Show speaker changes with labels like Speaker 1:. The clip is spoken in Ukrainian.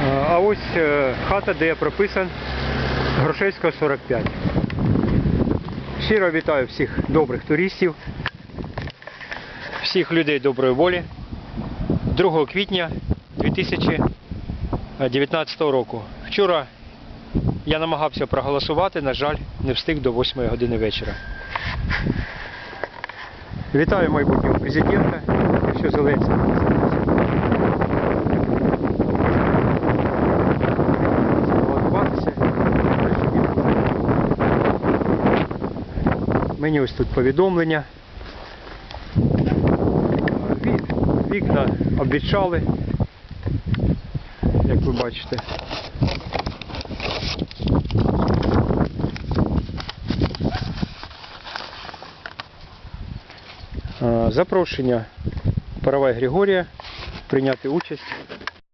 Speaker 1: А ось хата, де я прописан, Грушевського, 45. Щиро вітаю всіх добрих туристів, всіх людей доброї волі. 2 квітня 2019 року. Вчора я намагався проголосувати, на жаль, не встиг до 8 години вечора. Вітаю майбутнього президента, якщо Зеленський. Мені ось тут повідомлення. Вікна обвітчали, як ви бачите. Запрошення Паравай Григорія прийняти участь